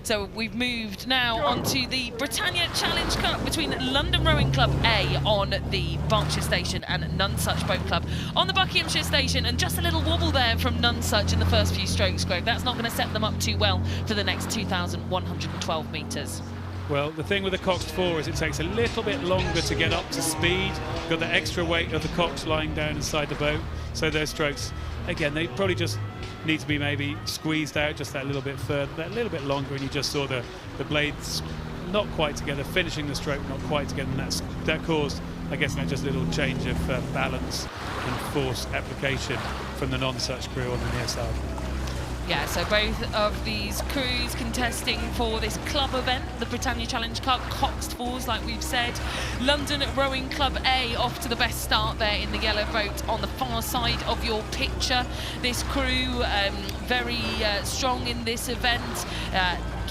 So we've moved now onto the Britannia Challenge Cup between London Rowing Club A on the Berkshire Station and Nonesuch Boat Club on the Buckinghamshire Station. And just a little wobble there from Nonesuch in the first few strokes, Greg. That's not going to set them up too well for the next 2,112 metres. Well, the thing with the Cox 4 is it takes a little bit longer to get up to speed. Got the extra weight of the Cox lying down inside the boat. So those strokes, again, they probably just need to be maybe squeezed out just that little bit further, that little bit longer, and you just saw the blades not quite together, finishing the stroke not quite together, and that caused, I guess, just a little change of balance and force application from the Nonesuch crew on the near side. Yeah, so both of these crews contesting for this club event, the Britannia Challenge Cup, Coxed Fours, like we've said. London Rowing Club A off to the best start there in the yellow boat on the far side of your picture. This crew very strong in this event.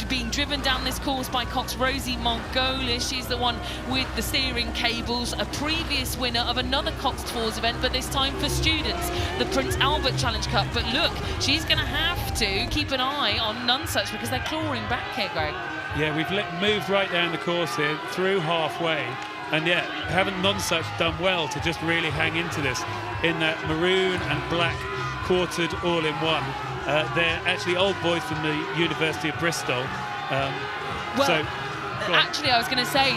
Being driven down this course by Cox Rosie Margolis. She's the one with the steering cables, a previous winner of another Coxed Fours event, but this time for students, the Prince Albert Challenge Cup. But look, she's going to have to keep an eye on Nonesuch because they're clawing back here, Greg. Yeah, we've moved right down the course here, through halfway, and yet haven't Nonesuch done well to just really hang into this in that maroon and black quartered all-in-one. They're actually old boys from the University of Bristol. Actually, I was going to say,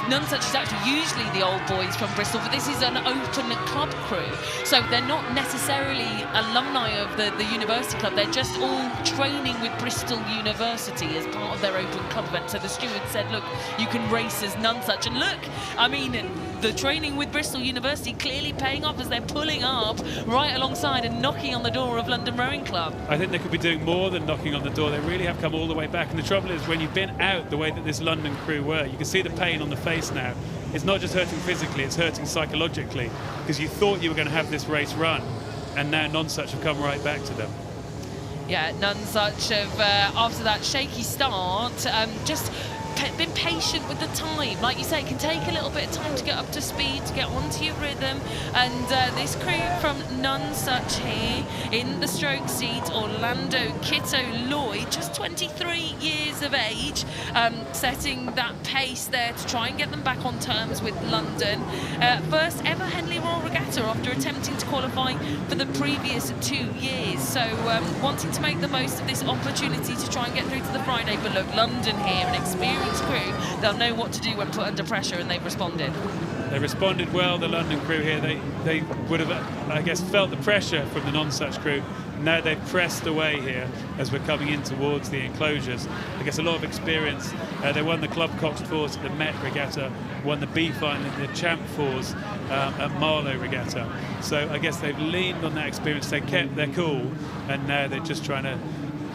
Nonesuch is actually usually the old boys from Bristol, but this is an open club crew. So they're not necessarily alumni of the university club. They're just all training with Bristol University as part of their open club event. So the steward said, look, you can race as Nonesuch. And look, I mean, the training with Bristol University clearly paying off as they're pulling up right alongside and knocking on the door of London Rowing Club. I think they could be doing more than knocking on the door. They really have come all the way back. And the trouble is, when you've been out the way that this London crew were, you can see the pain on the face now. It's not just hurting physically, it's hurting psychologically, because you thought you were going to have this race run, and now Nonesuch have come right back to them. Yeah, Nonesuch have, after that shaky start, just been patient with the time. Like you say, it can take a little bit of time to get up to speed, to get onto your rhythm. And this crew from Nonesuch here in the stroke seat, Orlando Kitto Lloyd, just 23 years of age, setting that pace there to try and get them back on terms with London. First ever Henley Royal Regatta after attempting to qualify for the previous 2 years. So wanting to make the most of this opportunity to try and get through to the Friday. But look, London here, an experienced crew, they'll know what to do when put under pressure, and they've responded. They responded well, the London crew here. They would have, I guess, felt the pressure from the Nonesuch crew. Now they've pressed away here as we're coming in towards the enclosures. I guess a lot of experience. They won the Club Coxed Fours at the Met Regatta, won the B final in the Champ Fours at Marlow Regatta. So I guess they've leaned on that experience. They kept their cool, and now they're just trying to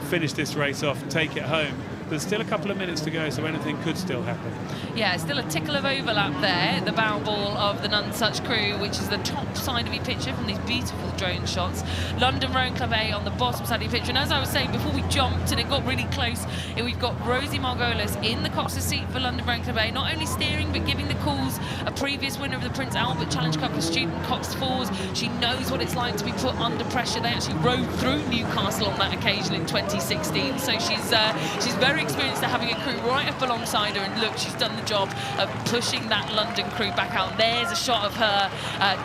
finish this race off, take it home. There's still a couple of minutes to go, so anything could still happen. Yeah, still a tickle of overlap there. The bow ball of the Nonesuch crew, which is the top side of your picture from these beautiful drone shots. London Rowing Club A on the bottom side of your picture. And as I was saying before we jumped and it got really close, we've got Rosie Margolis in the Cox's seat for London Rowing Club A, not only steering but giving the calls. A previous winner of the Prince Albert Challenge Cup for student Coxed Fours. She knows what it's like to be put under pressure. They actually rode through Newcastle on that occasion in 2016. So she's very experienced at having a crew right up alongside her, and look, she's done the job of pushing that London crew back out. There's a shot of her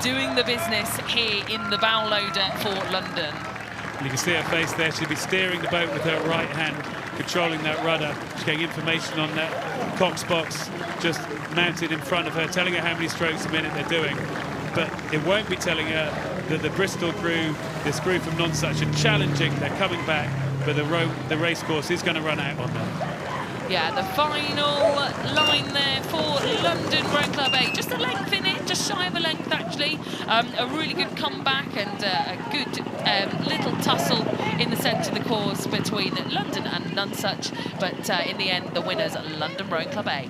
doing the business here in the bow loader for London. You can see her face there. She'll be steering the boat with her right hand, controlling that rudder. She's getting information on that Cox box just mounted in front of her, telling her how many strokes a minute they're doing. But it won't be telling her that the Bristol crew, this crew from Nonesuch, are challenging. They're coming back, but the race course is going to run out on them. Yeah, the final line there for London Rowing Club A. Just a length in it, just shy of a length actually. A really good comeback and a good little tussle in the centre of the course between London and Nonesuch. But in the end, the winners, London Rowing Club A.